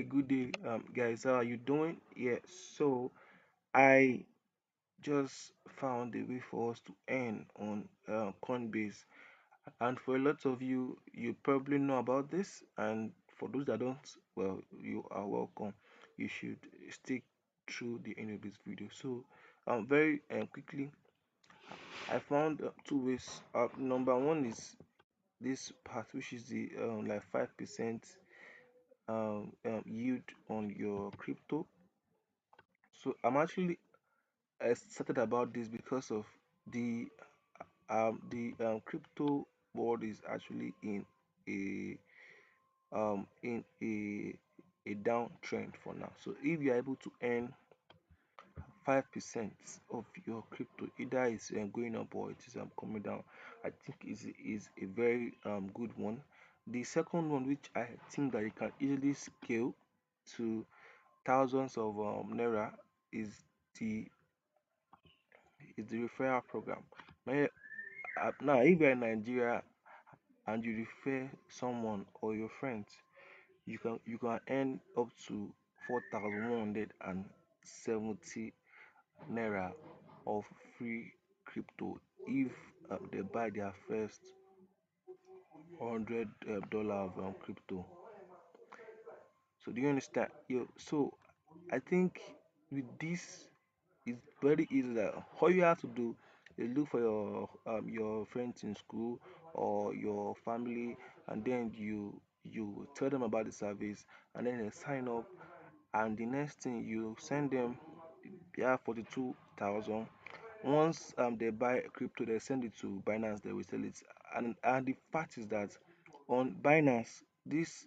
good day, guys. How are you doing? Yeah, so I just found a way for us to earn on Coinbase, and for a lot of you, you probably know about this, and for those that don't, well, you are welcome. You should stick through the end of this video. So, very quickly, I found two ways. Number one is this part, which is the like 5% yield on your crypto. So I'm actually excited about this because of the crypto world is actually a in a downtrend for now. So if you are able to earn 5% of your crypto, either it's going up or it is coming down, I think is a very good one. The second one, which I think that you can easily scale to thousands of naira, is the the referral program. Now, now, if you're in Nigeria and you refer someone or your friends, you can earn up to 4,170 naira of free crypto if they buy their first $100 of crypto. So do you understand? So I think with this, it's very easy. That all you have to do is look for your friends in school or your family, and then you tell them about the service, and then they sign up, and the next thing you send them, yeah, 42,000. Once they buy crypto, they send it to Binance, they will sell it. And the fact is that on Binance, this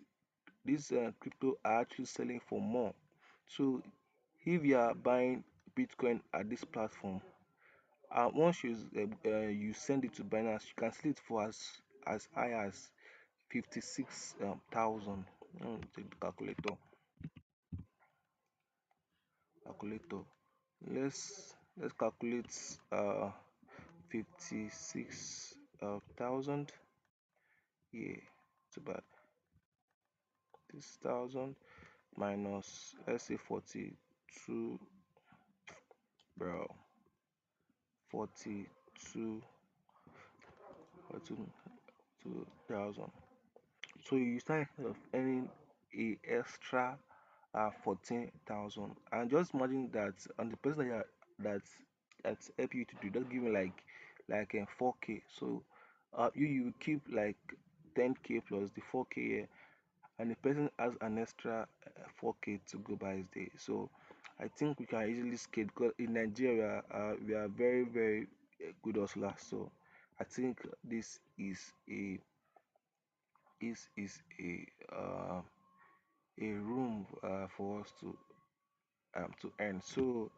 crypto are actually selling for more. So if you are buying Bitcoin at this platform, once you send it to Binance, you can sell it for as high as 56,000. Take the calculator. Let's calculate 56,000. Yeah, it's about this thousand minus, let's say, 42, bro. 42 42,000. So you start earning a extra 14,000. And just imagine that, and the person that's help you to do, just give me like a 4K. So you keep like 10K plus the 4K here, and the person has an extra 4K to go by his day. So I think we can easily scale, because in Nigeria we are very good hustlers. So I think this is a room for us to earn. So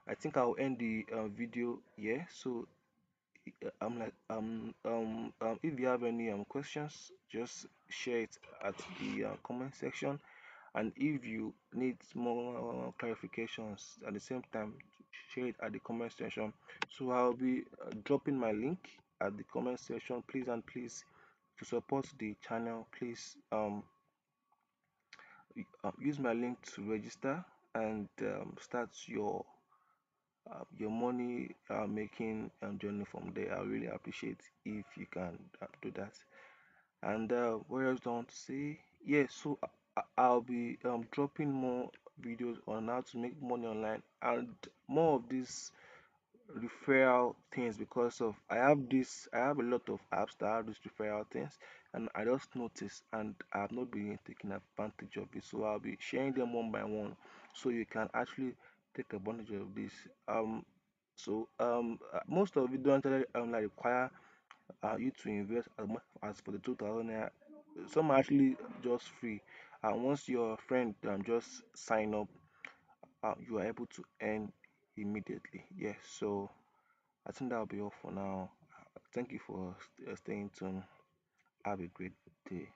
I think I'll end the video here. So I'm like if you have any questions, just share it at the comment section. And if you need more clarifications at the same time, share it at the comment section. So I'll be dropping my link at the comment section. Please and please, to support the channel, please use my link to register and start your money making journey from there. I really appreciate if you can do that. And what else do I want to say? Yeah, so I'll be dropping more videos on how to make money online, and more of these referral things, because of I have a lot of apps that have these referral things, and I just noticed, and I have not been taking advantage of it. So I'll be sharing them one by one, so you can actually take advantage of this. Most of it don't actually like require you to invest as much as for the 2,000 naira. Some are actually just free, and once your friend just sign up, you are able to earn immediately. Yes, so I think that'll be all for now. Thank you for staying tuned. Have a great day.